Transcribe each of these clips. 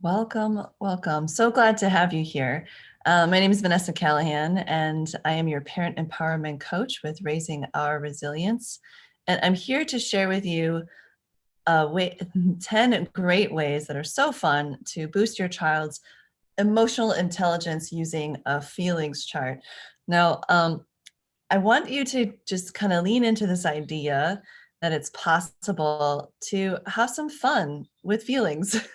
Welcome, welcome. So glad to have you here. My name is Vanessa Callahan, and I am your parent empowerment coach with Raising Our Resilience. And I'm here to share with you 10 great ways that are so fun to boost your child's emotional intelligence using a feelings chart. Now, I want you to just kind of lean into this idea that it's possible to have some fun with feelings.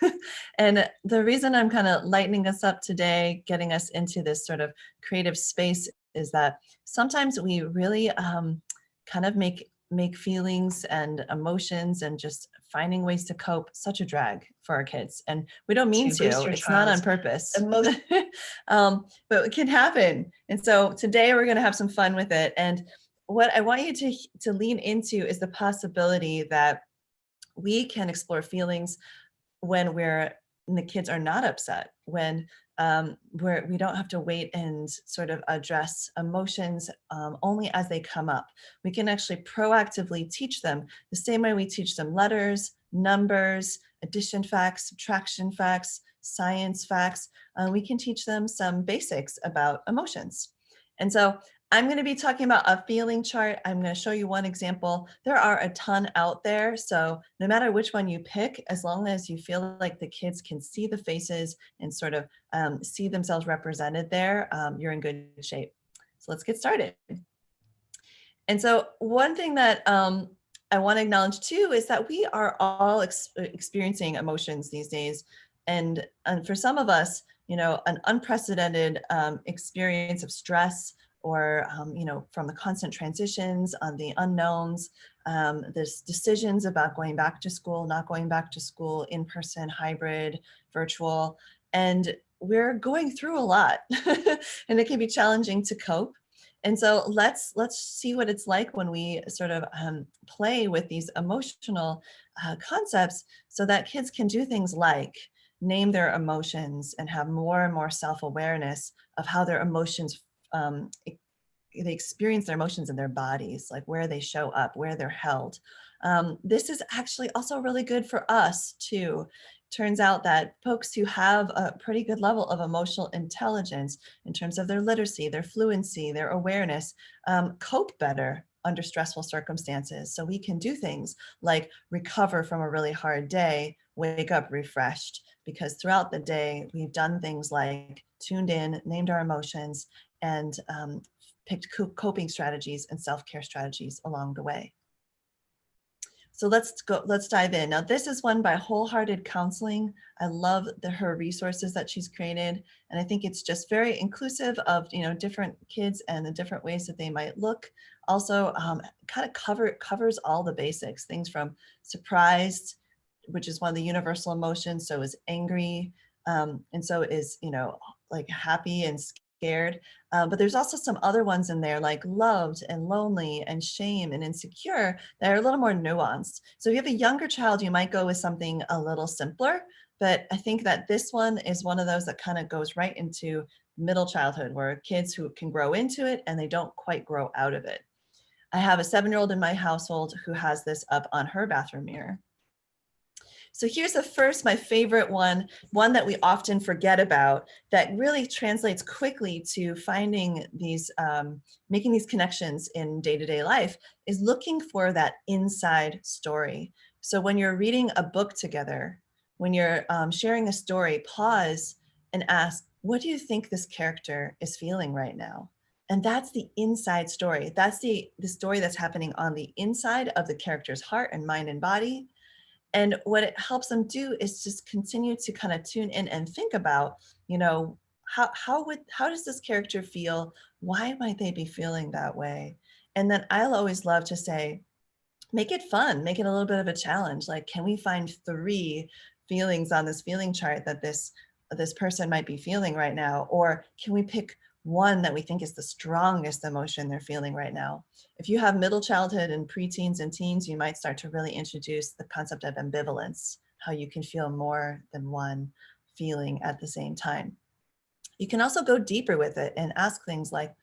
And the reason I'm kind of lightening us up today, getting us into this sort of creative space, is that sometimes we really kind of make feelings and emotions and just finding ways to cope such a drag for our kids. And we don't mean to, it's not on purpose. But it can happen. And so today we're going to have some fun with it. And what I want you to lean into is the possibility that we can explore feelings when the kids are not upset, when we don't have to wait and sort of address emotions only as they come up. We can actually proactively teach them the same way we teach them letters, numbers, addition facts, subtraction facts, science facts. We can teach them some basics about emotions. And so I'm going to be talking about a feeling chart. I'm going to show you one example. There are a ton out there. So no matter which one you pick, as long as you feel like the kids can see the faces and sort of see themselves represented there, you're in good shape. So let's get started. And so one thing that I want to acknowledge too is that we are all experiencing emotions these days. And for some of us, an unprecedented experience of stress, or from the constant transitions on the unknowns, there's decisions about going back to school, not going back to school, in person, hybrid, virtual, and we're going through a lot. And it can be challenging to cope. And so let's see what it's like when we sort of play with these emotional concepts, so that kids can do things like name their emotions and have more and more self-awareness of how their emotions they experience their emotions in their bodies, like where they show up, where they're held. This is actually also really good for us too. Turns out that folks who have a pretty good level of emotional intelligence in terms of their literacy, their fluency, their awareness, cope better under stressful circumstances. So we can do things like recover from a really hard day, wake up refreshed, because throughout the day, we've done things like tuned in, named our emotions, and picked coping strategies and self-care strategies along the way. So let's dive in. Now, this is one by Wholehearted Counseling. I love her resources that she's created. And I think it's just very inclusive of, different kids and the different ways that they might look. Also, kind of covers all the basics, things from surprised, which is one of the universal emotions. So is angry. And so is, like happy and scared. But there's also some other ones in there, like loved and lonely and shame and insecure, that are a little more nuanced. So if you have a younger child, you might go with something a little simpler. But I think that this one is one of those that kind of goes right into middle childhood, where kids who can grow into it and they don't quite grow out of it. I have a 7-year-old in my household who has this up on her bathroom mirror. So here's my favorite one that we often forget about, that really translates quickly to finding these, making these connections in day-to-day life, is looking for that inside story. So when you're reading a book together, when you're sharing a story, pause and ask, what do you think this character is feeling right now? And that's the inside story. That's the story that's happening on the inside of the character's heart and mind and body. And what it helps them do is just continue to kind of tune in and think about, how does this character feel? Why might they be feeling that way? And then I'll always love to say, make it fun, make it a little bit of a challenge. Like, can we find 3 feelings on this feeling chart that this person might be feeling right now? Or can we pick one that we think is the strongest emotion they're feeling right now? If you have middle childhood and preteens and teens, you might start to really introduce the concept of ambivalence, how you can feel more than one feeling at the same time. You can also go deeper with it and ask things like,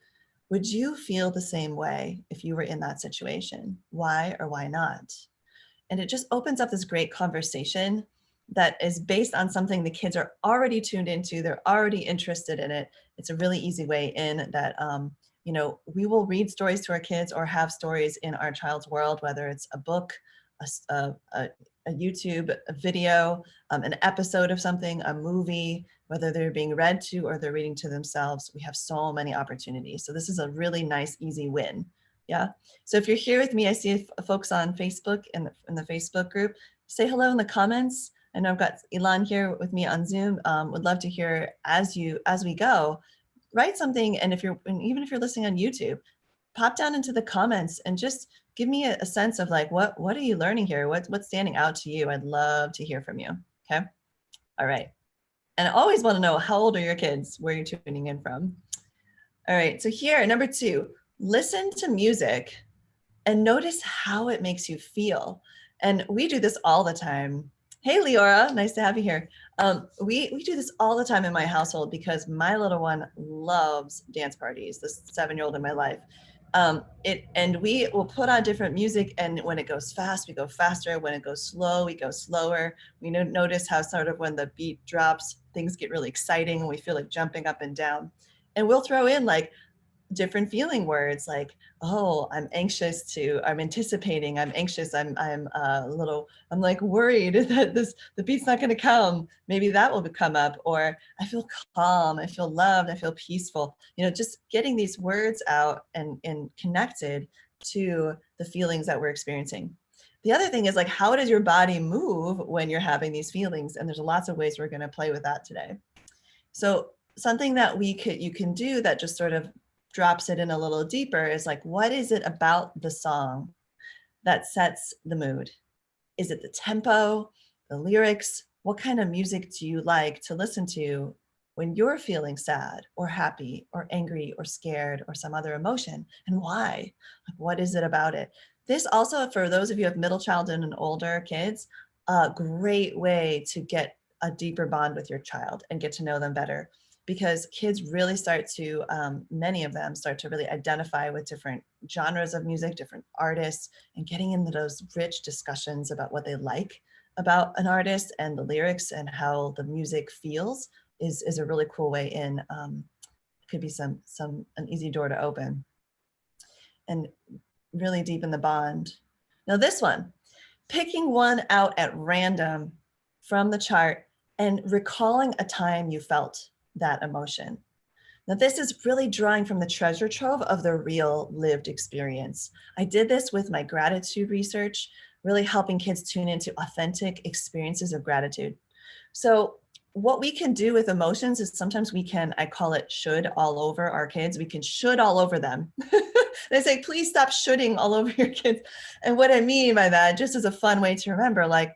would you feel the same way if you were in that situation? Why or why not? And it just opens up this great conversation that is based on something the kids are already tuned into, they're already interested in it. It's a really easy way in that, you know, we will read stories to our kids or have stories in our child's world, whether it's a book, a YouTube a video, an episode of something, a movie, whether they're being read to or they're reading to themselves. We have so many opportunities. So this is a really nice, easy win. Yeah. So if you're here with me, I see folks on Facebook in the Facebook group. Say hello in the comments. I know I've got Elon here with me on Zoom. Would love to hear as we go. Write something, and even if you're listening on YouTube, pop down into the comments and just give me a sense of like what are you learning here? What's standing out to you? I'd love to hear from you. Okay. All right. And I always want to know, how old are your kids? Where you're tuning in from? All right. So here, number 2, listen to music and notice how it makes you feel. And we do this all the time. Hey, Leora, nice to have you here. We do this all the time in my household because my little one loves dance parties, the 7-year-old in my life. And we will put on different music, and when it goes fast, we go faster. When it goes slow, we go slower. We notice how sort of when the beat drops, things get really exciting and we feel like jumping up and down. And we'll throw in like different feeling words like, oh, I'm anticipating, I'm anxious, I'm like worried that the beat's not going to come. Maybe that will come up. Or I feel calm, I feel loved, I feel peaceful. You know, just getting these words out and connected to the feelings that we're experiencing. The other thing is like, how does your body move when you're having these feelings? And there's lots of ways we're going to play with that today. So something that you can do that just sort of drops it in a little deeper is like, what is it about the song that sets the mood? Is it the tempo, the lyrics? What kind of music do you like to listen to when you're feeling sad or happy or angry or scared or some other emotion? And why? Like, what is it about it? This also, for those of you who have middle child and older kids, a great way to get a deeper bond with your child and get to know them better, because kids really start to, many of them start to really identify with different genres of music, different artists, and getting into those rich discussions about what they like about an artist and the lyrics and how the music feels is a really cool way in. Could be an easy door to open and really deepen the bond. Now this one, picking one out at random from the chart and recalling a time you felt that emotion. Now, this is really drawing from the treasure trove of the real lived experience. I did this with my gratitude research, really helping kids tune into authentic experiences of gratitude. So what we can do with emotions is sometimes I call it should all over our kids. We can should all over them. They say, please stop shoulding all over your kids. And what I mean by that, just as a fun way to remember, like,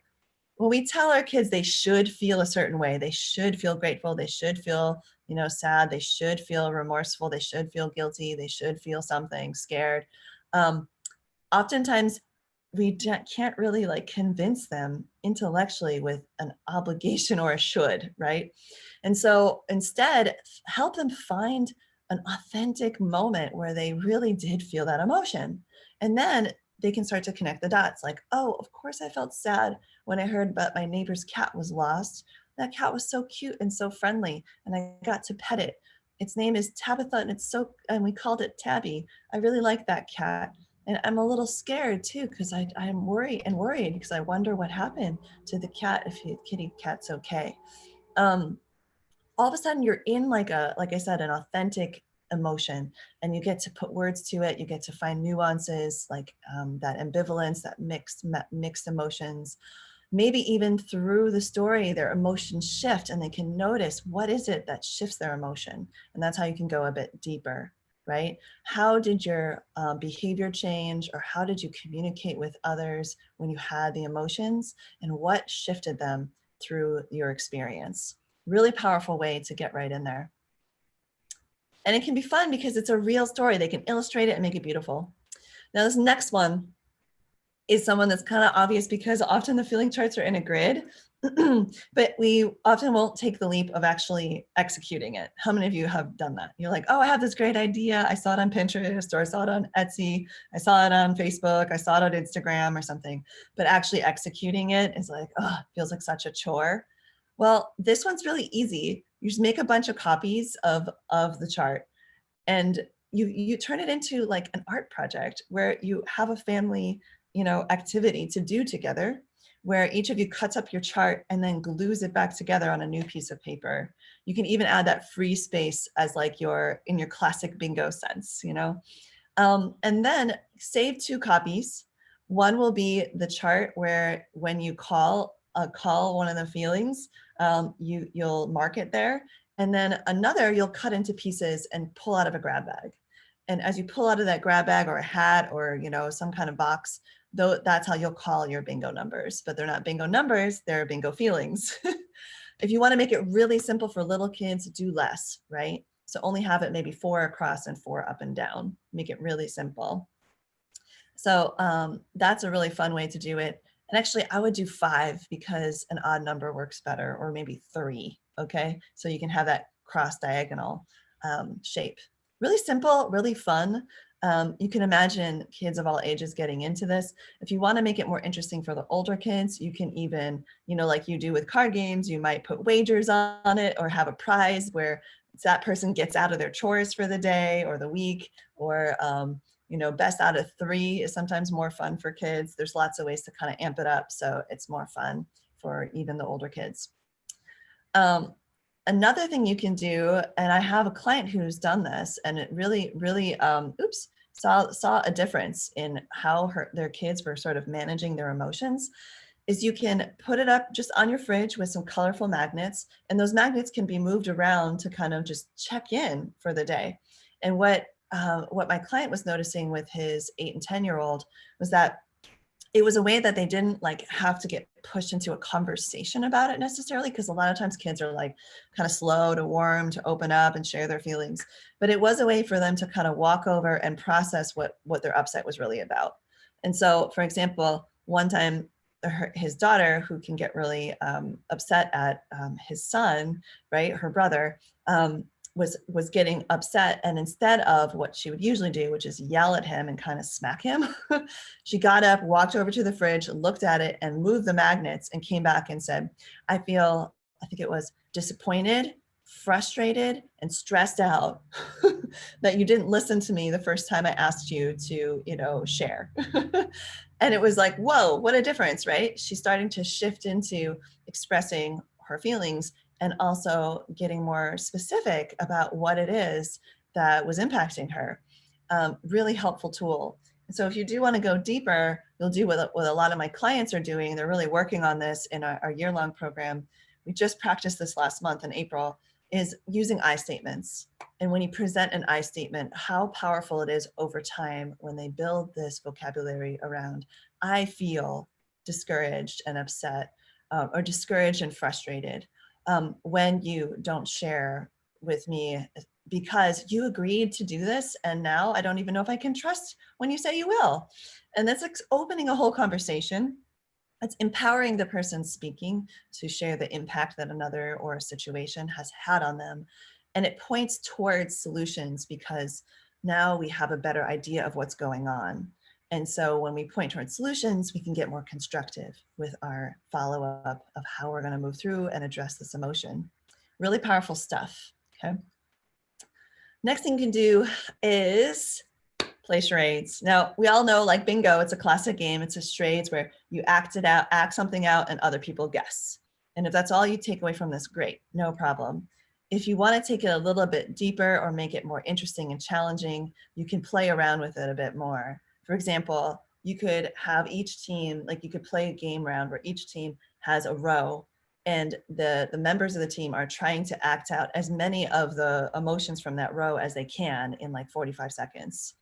when we tell our kids they should feel a certain way, they should feel grateful, they should feel, you know, sad, they should feel remorseful, they should feel guilty, they should feel something, scared. Oftentimes we can't really like convince them intellectually with an obligation or a should, right? And so instead, help them find an authentic moment where they really did feel that emotion. And then they can start to connect the dots like, oh, of course I felt sad when I heard about my neighbor's cat was lost. That cat was so cute and so friendly, and I got to pet it. Its name is Tabitha, and we called it Tabby. I really like that cat. And I'm a little scared too, because I'm worried because I wonder what happened to the cat, if the kitty cat's okay. All of a sudden you're in like I said, an authentic emotion, and you get to put words to it. You get to find nuances like that ambivalence, that mixed emotions. Maybe even through the story, their emotions shift and they can notice what is it that shifts their emotion. And that's how you can go a bit deeper, right? How did your behavior change, or how did you communicate with others when you had the emotions, and what shifted them through your experience? Really powerful way to get right in there. And it can be fun because it's a real story. They can illustrate it and make it beautiful. Now this next one, is someone that's kind of obvious because often the feeling charts are in a grid, but we often won't take the leap of actually executing it. How many of you have done that? You're like, oh, I have this great idea. I saw it on Pinterest, or I saw it on Etsy. I saw it on Facebook. I saw it on Instagram or something, but actually executing it is like, oh, it feels like such a chore. Well, this one's really easy. You just make a bunch of copies of the chart, and you turn it into like an art project where you have a family, activity to do together, where each of you cuts up your chart and then glues it back together on a new piece of paper. You can even add that free space as like in your classic bingo sense, and then save 2 copies. One will be the chart where when you call one of the feelings, you'll mark it there. And then another you'll cut into pieces and pull out of a grab bag. And as you pull out of that grab bag or a hat or, some kind of box, though, that's how you'll call your bingo numbers. But they're not bingo numbers, they're bingo feelings. If you want to make it really simple for little kids, do less, right? So only have it maybe 4 across and 4 up and down. Make it really simple. So that's a really fun way to do it. And actually, I would do 5 because an odd number works better, or maybe 3. Okay, so you can have that cross diagonal shape. Really simple, really fun. You can imagine kids of all ages getting into this. If you want to make it more interesting for the older kids, you can even, like you do with card games, you might put wagers on it or have a prize where that person gets out of their chores for the day or the week, or best out of 3 is sometimes more fun for kids. There's lots of ways to kind of amp it up so it's more fun for even the older kids. Another thing you can do, and I have a client who's done this, and it really, really, saw a difference in how their kids were sort of managing their emotions, is you can put it up just on your fridge with some colorful magnets, and those magnets can be moved around to kind of just check in for the day. And what my client was noticing with his 8 and 10-year-old was that it was a way that they didn't like have to get pushed into a conversation about it necessarily, because a lot of times kids are like kind of slow to warm, to open up and share their feelings. But it was a way for them to kind of walk over and process what their upset was really about. And so, for example, one time his daughter, who can get really upset at his son, right, her brother, was getting upset, and instead of what she would usually do, which is yell at him and kind of smack him, she got up, walked over to the fridge, looked at it, and moved the magnets, and came back and said, I think it was disappointed, frustrated, and stressed out that you didn't listen to me the first time I asked you to, share. And it was like, whoa, what a difference, right? She's starting to shift into expressing her feelings and also getting more specific about what it is that was impacting her. Really helpful tool. And so if you do want to go deeper, you'll do what a lot of my clients are doing. They're really working on this in our year-long program. We just practiced this last month in April, is using I statements. And when you present an I statement, how powerful it is over time when they build this vocabulary around, I feel discouraged and upset, or discouraged and frustrated. When you don't share with me because you agreed to do this, and now I don't even know if I can trust when you say you will. And that's opening a whole conversation. It's empowering the person speaking to share the impact that another or a situation has had on them. And it points towards solutions because now we have a better idea of what's going on. And so when we point towards solutions, we can get more constructive with our follow-up of how we're going to move through and address this emotion. Really powerful stuff. Okay. Next thing you can do is play charades. Now, we all know, like bingo, it's a classic game. It's a charades where you act something out, and other people guess. And if that's all you take away from this, great, no problem. If you want to take it a little bit deeper or make it more interesting and challenging, you can play around with it a bit more. For example, you could have each team, like you could play a game round where each team has a row, and the members of the team are trying to act out as many of the emotions from that row as they can in like 45 seconds.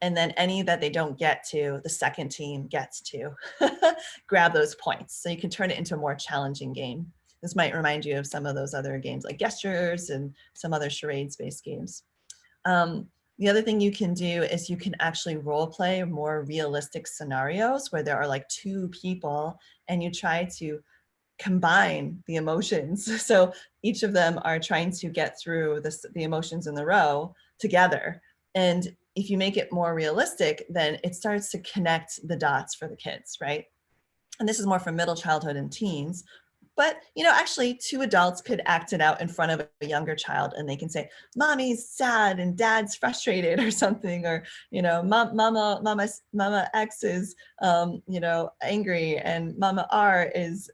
And then any that they don't get to, the second team gets to grab those points. So you can turn it into a more challenging game. This might remind you of some of those other games like gestures and some other charades-based games. The other thing you can do is you can actually role play more realistic scenarios where there are like two people and you try to combine the emotions. So each of them are trying to get through the emotions in the row together. And if you make it more realistic, then it starts to connect the dots for the kids, right? And this is more for middle childhood and teens. But, actually two adults could act it out in front of a younger child and they can say, mommy's sad and dad's frustrated or something, or, mama X is, angry and mama R is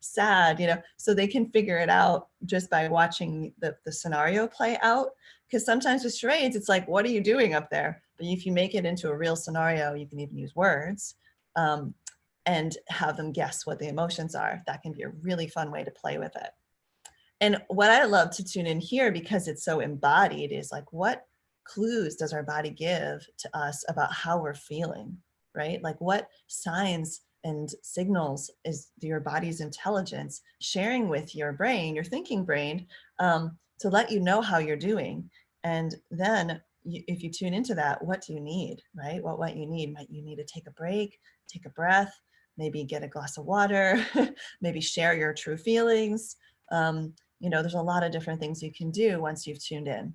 sad, so they can figure it out just by watching the scenario play out. Because sometimes with charades, it's like, what are you doing up there? But if you make it into a real scenario, you can even use words. And have them guess what the emotions are. That can be a really fun way to play with it. And what I love to tune in here, because it's so embodied, is like, what clues does our body give to us about how we're feeling, right? Like what signs and signals is your body's intelligence sharing with your brain, your thinking brain, to let you know how you're doing. And then if you tune into that, what do you need, right? What you need, might you need to take a break, take a breath, maybe get a glass of water, maybe share your true feelings. There's a lot of different things you can do once you've tuned in.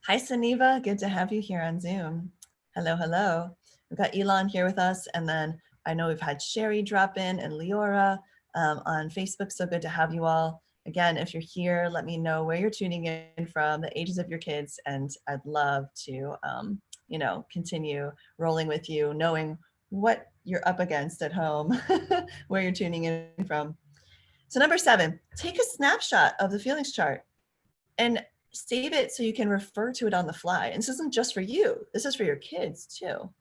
Hi, Suniva, good to have you here on Zoom. Hello, hello. We've got Elon here with us, and then I know we've had Sherry drop in and Leora on Facebook, so good to have you all. Again, if you're here, let me know where you're tuning in from, the ages of your kids, and I'd love to, continue rolling with you, knowing what you're up against at home, where you're tuning in from. So number 7, take a snapshot of the feelings chart and save it so you can refer to it on the fly. And this isn't just for you, this is for your kids too.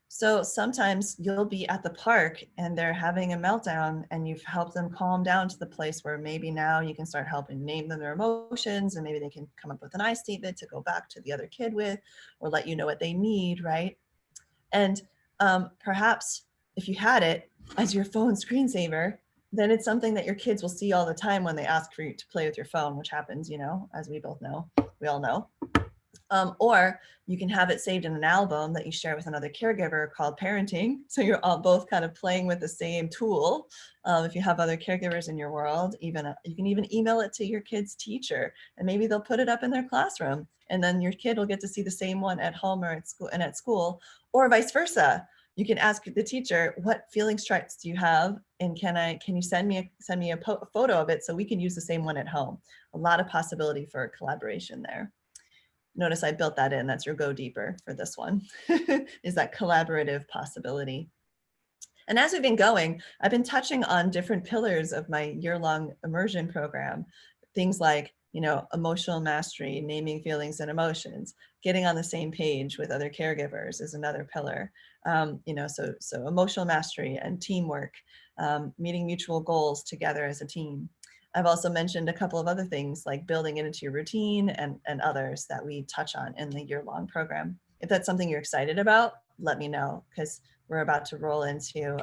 So sometimes you'll be at the park and they're having a meltdown and you've helped them calm down to the place where maybe now you can start helping name them their emotions, and maybe they can come up with an I statement to go back to the other kid with, or let you know what they need, right? And perhaps if you had it as your phone screensaver, then it's something that your kids will see all the time when they ask for you to play with your phone, which happens, as we both know, we all know. Or you can have it saved in an album that you share with another caregiver called parenting. So you're all both kind of playing with the same tool. If you have other caregivers in your world, you can even email it to your kid's teacher, and maybe they'll put it up in their classroom. And then your kid will get to see the same one at home or at school, or vice versa. You can ask the teacher, what feelings charts do you have? And can you send me a photo of it so we can use the same one at home? A lot of possibility for collaboration there. Notice I built that in. That's your go deeper for this one, is that collaborative possibility. And as we've been going, I've been touching on different pillars of my year-long immersion program. Things like, emotional mastery, naming feelings and emotions, getting on the same page with other caregivers is another pillar. So emotional mastery and teamwork, meeting mutual goals together as a team. I've also mentioned a couple of other things like building it into your routine and others that we touch on in the year-long program. If that's something you're excited about, let me know, because we're about to roll into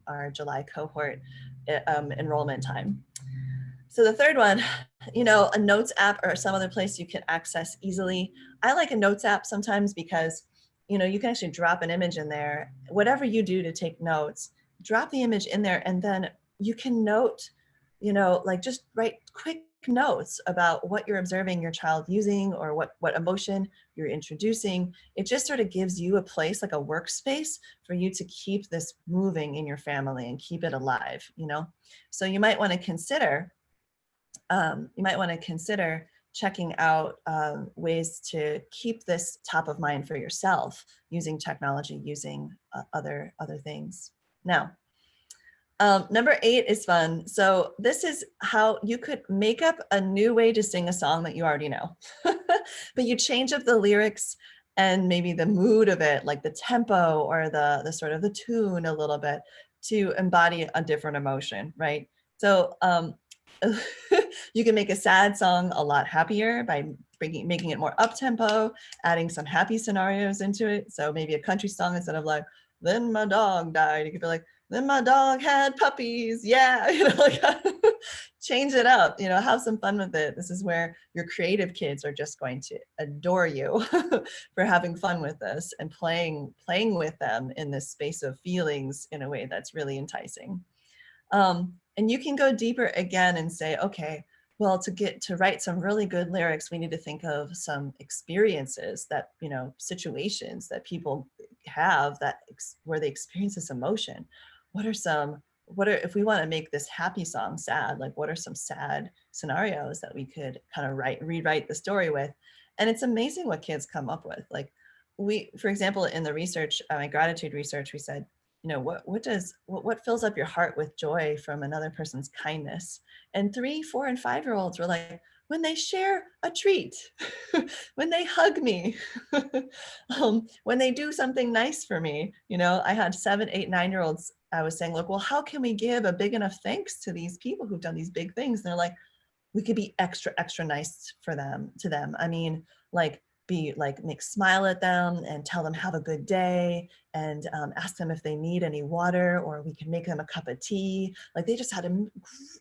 our July cohort enrollment time. So the third one, a notes app or some other place you can access easily. I like a notes app sometimes because, you can actually drop an image in there. Whatever you do to take notes, drop the image in there, and then you can note, just write quick notes about what you're observing your child using, or what emotion you're introducing. It just sort of gives you a place, like a workspace, for you to keep this moving in your family and keep it alive, So you might want to consider checking out ways to keep this top of mind for yourself using technology, using other things. Now, number 8 is fun. So this is how you could make up a new way to sing a song that you already know, but you change up the lyrics and maybe the mood of it, like the tempo or the sort of the tune a little bit, to embody a different emotion, right? So you can make a sad song a lot happier by making it more up-tempo, adding some happy scenarios into it. So maybe a country song, instead of like, then my dog died, you could be like, then my dog had puppies, yeah. change it up, have some fun with it. This is where your creative kids are just going to adore you for having fun with this and playing with them in this space of feelings in a way that's really enticing. And you can go deeper again and say, okay, well, to write some really good lyrics, we need to think of some experiences that, situations that people have where they experience this emotion. If we want to make this happy song sad, like what are some sad scenarios that we could kind of rewrite the story with? And it's amazing what kids come up with. Like for example, in the research, my gratitude research, we said, what fills up your heart with joy from another person's kindness? And 3, 4, and 5-year-olds were like, when they share a treat, when they hug me, when they do something nice for me. I had 7, 8, 9-year-olds. I was saying, look, well, how can we give a big enough thanks to these people who've done these big things? And they're like, we could be extra, extra nice to them. I mean, make smile at them and tell them have a good day, and ask them if they need any water, or we can make them a cup of tea. Like they just had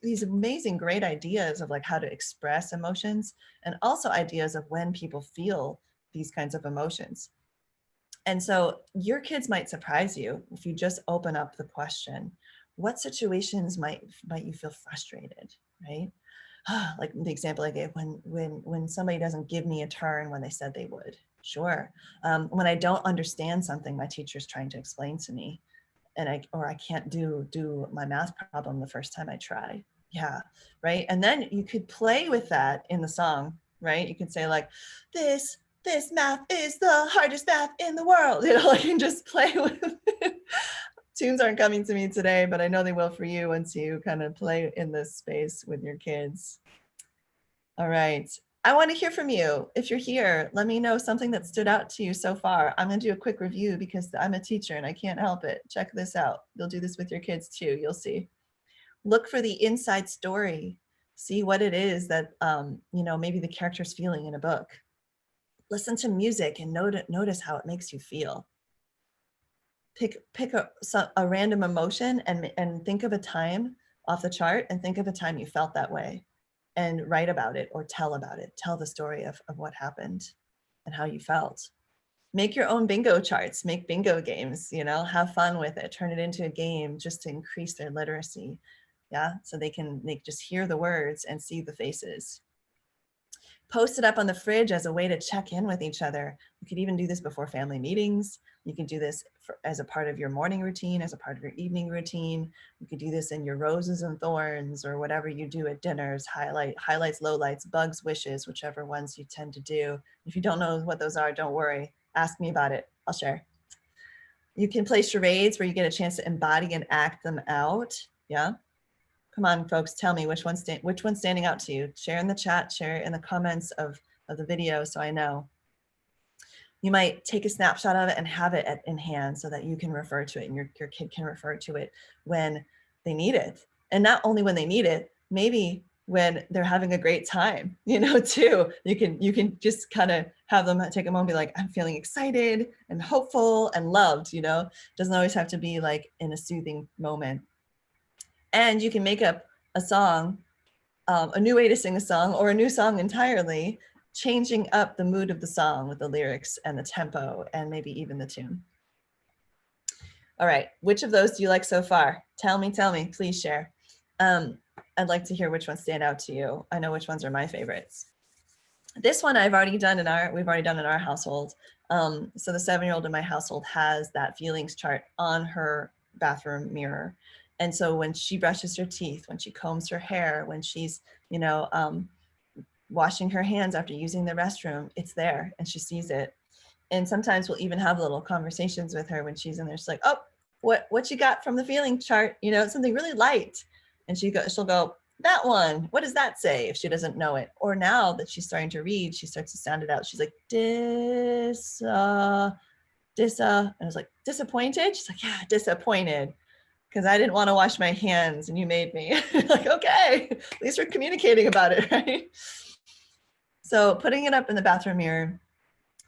these amazing, great ideas of like how to express emotions, and also ideas of when people feel these kinds of emotions. And so your kids might surprise you if you just open up the question, what situations might you feel frustrated, right? Like the example I gave, when somebody doesn't give me a turn when they said they would. Sure. When I don't understand something my teacher's trying to explain to me, and I can't do my math problem the first time I try. Yeah, right. And then you could play with that in the song, right? You could say like, this math is the hardest math in the world. Like you can just play with it. Tunes aren't coming to me today, but I know they will for you once you kind of play in this space with your kids. All right. I want to hear from you. If you're here, let me know something that stood out to you so far. I'm going to do a quick review because I'm a teacher and I can't help it. Check this out. You'll do this with your kids too. You'll see. Look for the inside story. See what it is that, maybe the character's feeling in a book. Listen to music and notice how it makes you feel. Pick a random emotion and think of a time off the chart, and think of a time you felt that way, and write about it or tell about it. Tell the story of what happened and how you felt. Make your own bingo charts, make bingo games, have fun with it, turn it into a game just to increase their literacy. Yeah, so they just hear the words and see the faces. Post it up on the fridge as a way to check in with each other. You could even do this before family meetings. You can do this as a part of your morning routine, as a part of your evening routine. You could do this in your roses and thorns, or whatever you do at dinners, highlights, lowlights, bugs, wishes, whichever ones you tend to do. If you don't know what those are, don't worry. Ask me about it. I'll share. You can play charades where you get a chance to embody and act them out. Yeah. Come on, folks, tell me which one's standing out to you. Share in the chat, share in the comments of the video so I know. You might take a snapshot of it and have it in hand so that you can refer to it, and your kid can refer to it when they need it. And not only when they need it, maybe when they're having a great time, too. You can just kind of have them take a moment and be like, I'm feeling excited and hopeful and loved, Doesn't always have to be like in a soothing moment. And you can make up a song, a new way to sing a song, or a new song entirely, changing up the mood of the song with the lyrics and the tempo and maybe even the tune. All right, which of those do you like so far? Tell me, please share. I'd like to hear which ones stand out to you. I know which ones are my favorites. This one we've already done in our household. So the 7-year-old in my household has that feelings chart on her bathroom mirror. And so when she brushes her teeth, when she combs her hair, when she's, washing her hands after using the restroom, it's there and she sees it. And sometimes we'll even have little conversations with her when she's in there. She's like, oh, what you got from the feeling chart? Something really light. And she'll go, that one, what does that say, if she doesn't know it? Or now that she's starting to read, she starts to sound it out. She's like, and I was like, disappointed? She's like, yeah, disappointed. Because I didn't want to wash my hands and you made me. Like, okay, at least we're communicating about it, right? So putting it up in the bathroom mirror.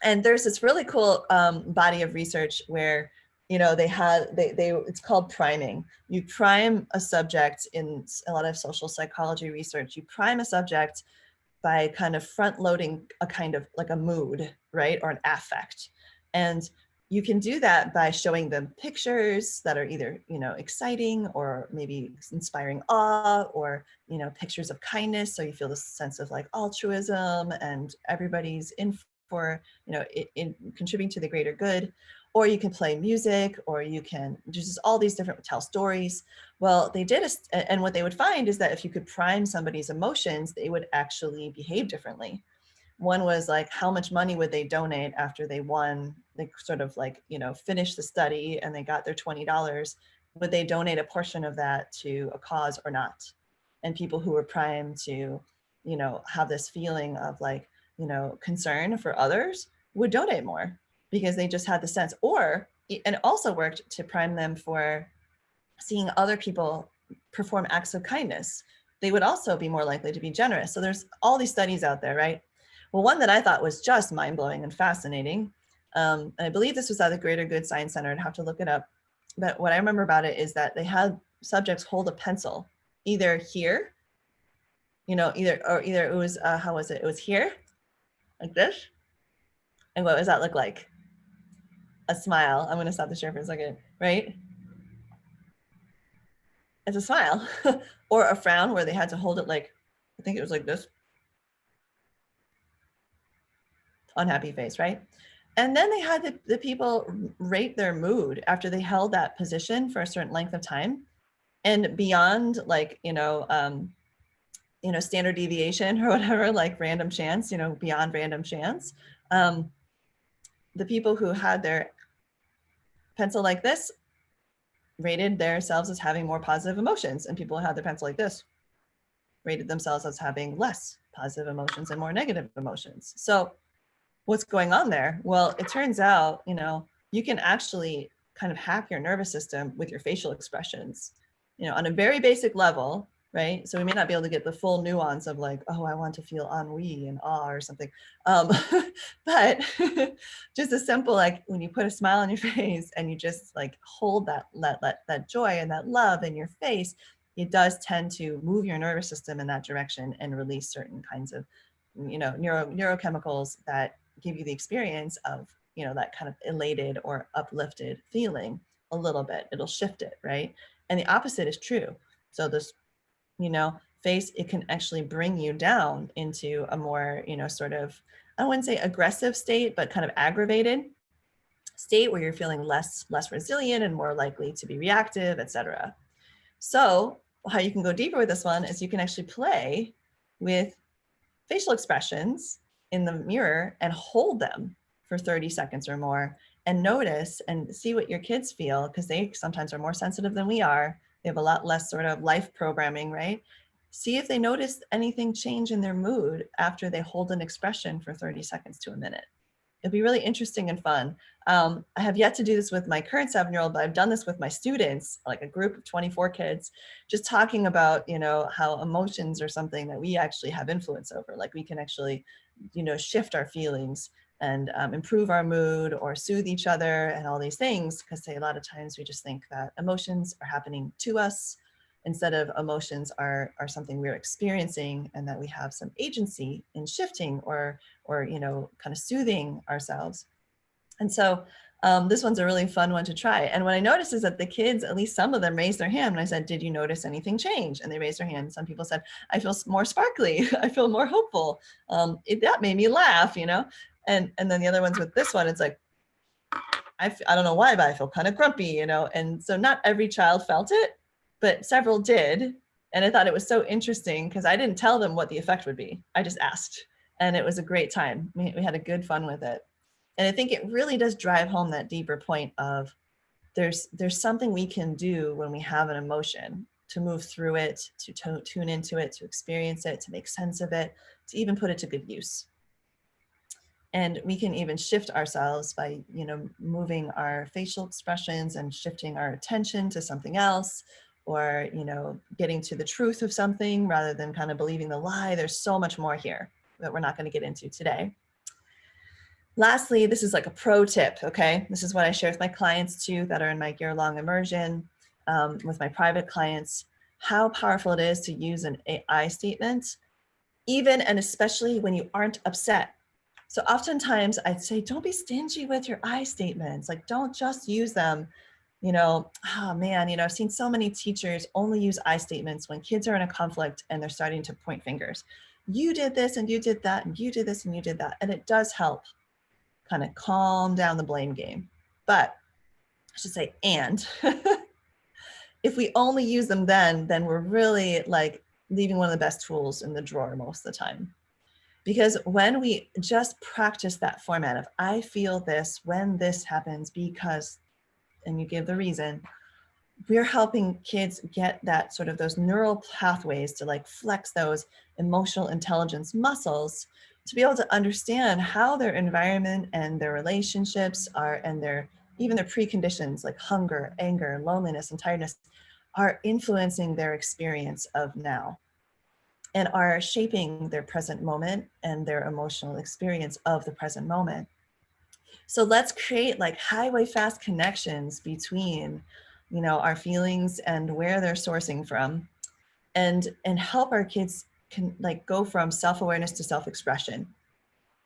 And there's this really cool body of research where it's called priming. You prime a subject in a lot of social psychology research. You prime a subject by kind of front loading a kind of like a mood, right? Or an affect. And you can do that by showing them pictures that are either, exciting or maybe inspiring awe, or, pictures of kindness. So you feel this sense of like altruism and everybody's in for, in contributing to the greater good. Or you can play music, or you can just all these different tell stories. Well, they did, and what they would find is that if you could prime somebody's emotions, they would actually behave differently. One was like, how much money would they donate after they won? They sort of like, finished the study and they got their $20. Would they donate a portion of that to a cause or not? And people who were primed to, have this feeling of like, concern for others would donate more because they just had the sense. And it also worked to prime them for seeing other people perform acts of kindness. They would also be more likely to be generous. So there's all these studies out there, right? Well, one that I thought was just mind-blowing and fascinating, and I believe this was at the Greater Good Science Center. I'd have to look it up. But what I remember about it is that they had subjects hold a pencil, either here, either it was, how was it? It was here, like this. And what does that look like? A smile. I'm going to stop the share for a second, right? It's a smile. Or a frown where they had to hold it like, I think it was like this. Unhappy face, right? And then they had the people rate their mood after they held that position for a certain length of time, and beyond like, standard deviation or whatever, like random chance, beyond random chance. The people who had their pencil like this rated themselves as having more positive emotions, and people who had their pencil like this rated themselves as having less positive emotions and more negative emotions. So what's going on there? Well, it turns out, you can actually kind of hack your nervous system with your facial expressions, on a very basic level, right? So we may not be able to get the full nuance of like, oh, I want to feel ennui and awe or something. But just a simple, like when you put a smile on your face and you just like hold that joy and that love in your face, it does tend to move your nervous system in that direction and release certain kinds of, neurochemicals that give you the experience of, that kind of elated or uplifted feeling a little bit. It'll shift it, right? And the opposite is true. So this, face, it can actually bring you down into a more, sort of, I wouldn't say aggressive state, but kind of aggravated state where you're feeling less resilient and more likely to be reactive, etc. So how you can go deeper with this one is you can actually play with facial expressions in the mirror and hold them for 30 seconds or more and notice and see what your kids feel, because they sometimes are more sensitive than we are. They have a lot less sort of life programming, right? See if they notice anything change in their mood after they hold an expression for 30 seconds to a minute. It'll be really interesting and fun. I have yet to do this with my current 7-year-old, but I've done this with my students, like a group of 24 kids, just talking about, how emotions are something that we actually have influence over. Like we can actually, shift our feelings and improve our mood or soothe each other and all these things. Because a lot of times we just think that emotions are happening to us instead of emotions are something we're experiencing, and that we have some agency in shifting or kind of soothing ourselves. And so this one's a really fun one to try. And what I noticed is that the kids, at least some of them, raised their hand. And I said, did you notice anything change? And they raised their hand. Some people said, I feel more sparkly. I feel more hopeful. That made me laugh, And then the other ones with this one, it's like, I don't know why, but I feel kind of grumpy, And so not every child felt it, but several did. And I thought it was so interesting because I didn't tell them what the effect would be. I just asked. And it was a great time. We had a good fun with it. And I think it really does drive home that deeper point of there's something we can do when we have an emotion to move through it, to tune into it, to experience it, to make sense of it, to even put it to good use. And we can even shift ourselves by, moving our facial expressions and shifting our attention to something else, or, getting to the truth of something rather than kind of believing the lie. There's so much more here that we're not going to get into today. Lastly, this is like a pro tip, okay? This is what I share with my clients too that are in my year-long immersion, with my private clients, how powerful it is to use an I statement, even and especially when you aren't upset. So oftentimes I'd say, don't be stingy with your I statements. Like, don't just use them. Oh man, I've seen so many teachers only use I statements when kids are in a conflict and they're starting to point fingers. You did this and you did that and you did this and you did that. And it does help kind of calm down the blame game. But I should say, and if we only use them then we're really like leaving one of the best tools in the drawer most of the time. Because when we just practice that format of, I feel this when this happens because, and you give the reason, we're helping kids get that sort of those neural pathways to like flex those emotional intelligence muscles to be able to understand how their environment and their relationships are, and even their preconditions like hunger, anger, loneliness, and tiredness are influencing their experience of now and are shaping their present moment and their emotional experience of the present moment. So let's create like highway fast connections between, our feelings and where they're sourcing from, and help our kids can like go from self-awareness to self-expression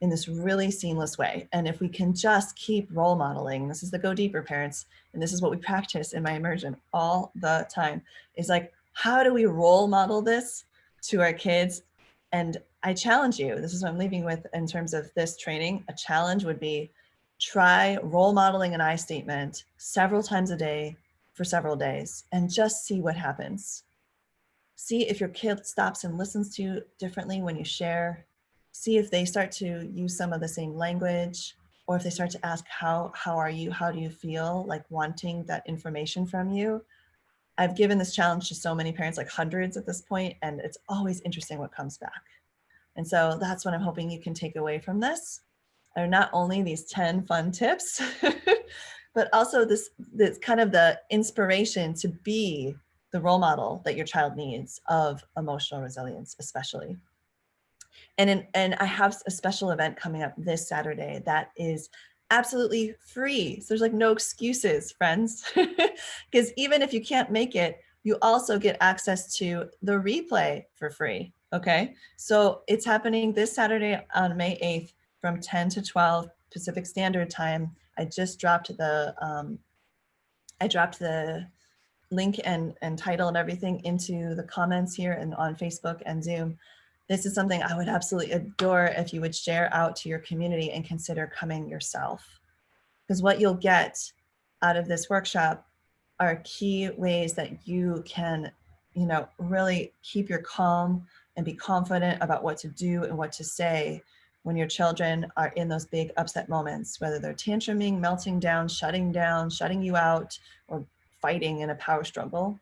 in this really seamless way. And if we can just keep role modeling, this is the go deeper parents, and this is what we practice in my immersion all the time, is like, how do we role model this to our kids? And I challenge you, this is what I'm leaving with in terms of this training. A challenge would be try role modeling an I statement several times a day for several days and just see what happens. See if your kid stops and listens to you differently when you share. See if they start to use some of the same language, or if they start to ask, how are you? How do you feel? Like wanting that information from you. I've given this challenge to so many parents, like hundreds at this point, and it's always interesting what comes back. And so that's what I'm hoping you can take away from this, are not only these 10 fun tips, but also this kind of the inspiration to be the role model that your child needs of emotional resilience, especially. And I have a special event coming up this Saturday that is absolutely free. So there's like no excuses, friends, because even if you can't make it, you also get access to the replay for free. Okay. So it's happening this Saturday on May 8th from 10 to 12 Pacific Standard Time. I just dropped the link and title and everything into the comments here and on Facebook and Zoom. This is something I would absolutely adore if you would share out to your community and consider coming yourself. Because what you'll get out of this workshop are key ways that you can, really keep your calm and be confident about what to do and what to say when your children are in those big upset moments, whether they're tantruming, melting down, shutting you out, or fighting in a power struggle.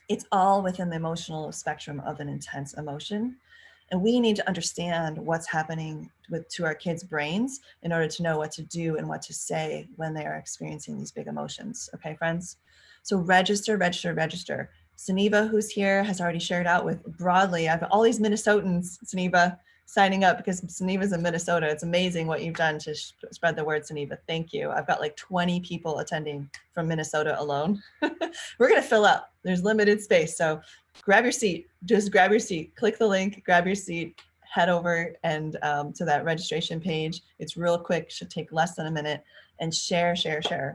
It's all within the emotional spectrum of an intense emotion. And we need to understand what's happening to our kids' brains in order to know what to do and what to say when they are experiencing these big emotions. Okay, friends? So register. Suneva, who's here, has already shared out with broadly. I've all these Minnesotans, Suneva, signing up because Suneva's in Minnesota. It's amazing what you've done to spread the word, Suneva. Thank you. I've got like 20 people attending from Minnesota alone. We're going to fill up. There's limited space. So grab your seat. Just grab your seat. Click the link, grab your seat, head over and to that registration page. It's real quick, should take less than a minute, and share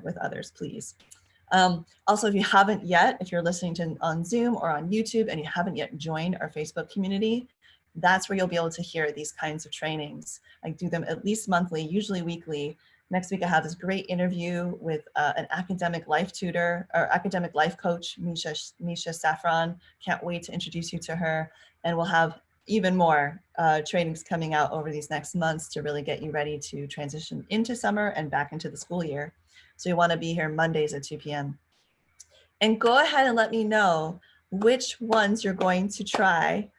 with others, please. Also, if you haven't yet, if you're listening to on Zoom or on YouTube and you haven't yet joined our Facebook community, that's where you'll be able to hear these kinds of trainings. I do them at least monthly, usually weekly. Next week, I have this great interview with an academic life tutor or academic life coach, Misha Saffron. Can't wait to introduce you to her. And we'll have even more trainings coming out over these next months to really get you ready to transition into summer and back into the school year. So you want to be here Mondays at 2 p.m. And go ahead and let me know which ones you're going to try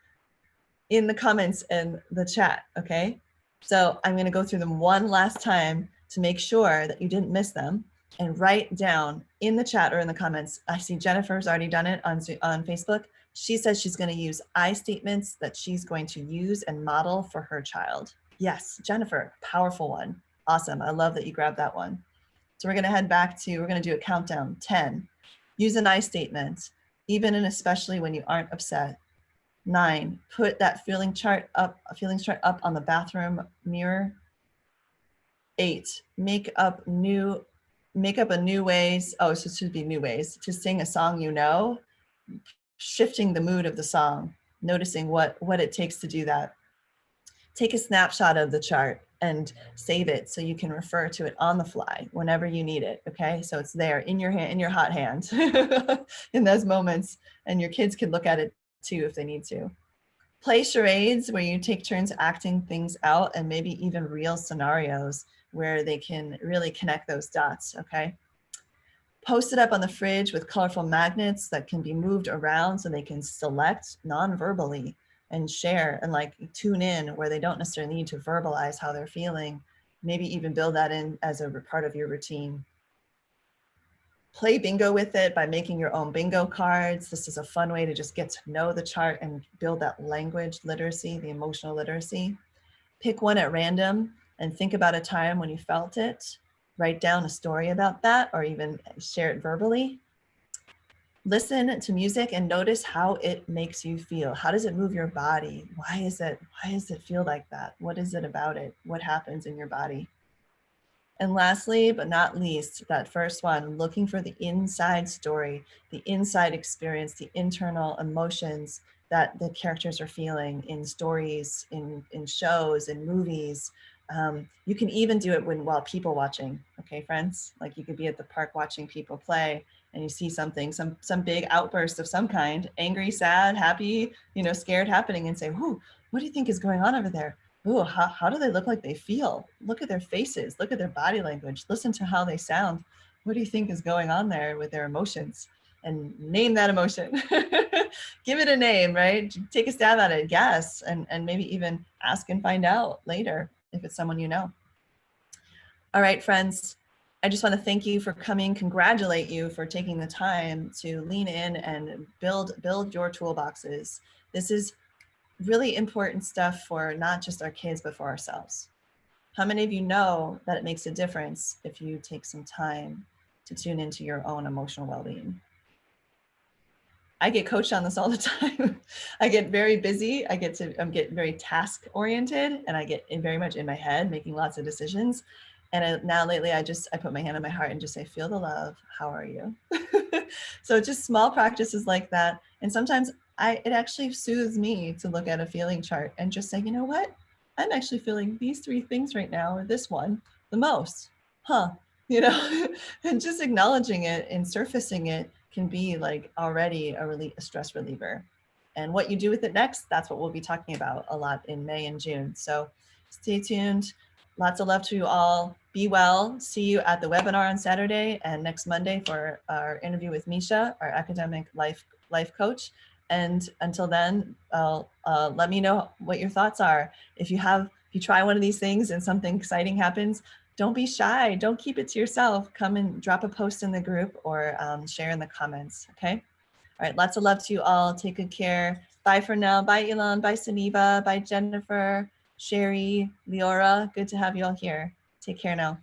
in the comments and the chat, okay? So I'm gonna go through them one last time to make sure that you didn't miss them, and write down in the chat or in the comments. I see Jennifer's already done it on Facebook. She says she's gonna use I statements that she's going to use and model for her child. Yes, Jennifer, powerful one. Awesome. I love that you grabbed that one. So we're going to head back to, we're going to do a countdown. 10, use an I statement, even and especially when you aren't upset. 9, put that feelings chart up on the bathroom mirror. 8, make up a new ways. Oh, so it should be new ways to sing a song, shifting the mood of the song, noticing what it takes to do that. Take a snapshot of the chart and save it so you can refer to it on the fly whenever you need it. Okay, so it's there in your hand, in your hot hand, in those moments, and your kids can look at it too if they need to. Play charades where you take turns acting things out, and maybe even real scenarios where they can really connect those dots. Okay. Post it up on the fridge with colorful magnets that can be moved around so they can select non-verbally and share and like tune in where they don't necessarily need to verbalize how they're feeling. Maybe even build that in as a part of your routine. Play bingo with it by making your own bingo cards. This is a fun way to just get to know the chart and build that language literacy, the emotional literacy. Pick one at random and think about a time when you felt it. Write down a story about that or even share it verbally. Listen to music and notice how it makes you feel. How does it move your body? Why does it feel like that? What is it about it? What happens in your body? And lastly, but not least, that first one, looking for the inside story, the inside experience, the internal emotions that the characters are feeling in stories, in shows, in movies. You can even do it while people watching, okay, friends? Like you could be at the park watching people play and you see something, some big outburst of some kind, angry, sad, happy, scared happening, and say, "Whoo, what do you think is going on over there? Ooh, how do they look like they feel? Look at their faces, look at their body language, listen to how they sound. What do you think is going on there with their emotions?" And name that emotion. Give it a name, right? Take a stab at it, guess, and maybe even ask and find out later if it's someone you know. All right, friends, I just want to thank you for coming, congratulate you for taking the time to lean in and build your toolboxes. This is really important stuff for not just our kids, but for ourselves. How many of you know that it makes a difference if you take some time to tune into your own emotional well-being? I get coached on this all the time. I get very busy. I get very task oriented, and I get very much in my head, making lots of decisions. And now lately, I put my hand on my heart and just say, "Feel the love. How are you?" So just small practices like that. And sometimes it actually soothes me to look at a feeling chart and just say, "You know what? I'm actually feeling these 3 things right now, or this one the most, huh?" And just acknowledging it and surfacing it can be like already a stress reliever. And what you do with it next, that's what we'll be talking about a lot in May and June. So stay tuned. Lots of love to you all. Be well. See you at the webinar on Saturday and next Monday for our interview with Misha, our academic life coach. And until then, let me know what your thoughts are. If you try one of these things and something exciting happens, don't be shy. Don't keep it to yourself. Come and drop a post in the group or share in the comments. Okay. All right. Lots of love to you all. Take good care. Bye for now. Bye, Elon. Bye, Suniva. Bye, Jennifer, Sherry, Leora. Good to have you all here. Take care now.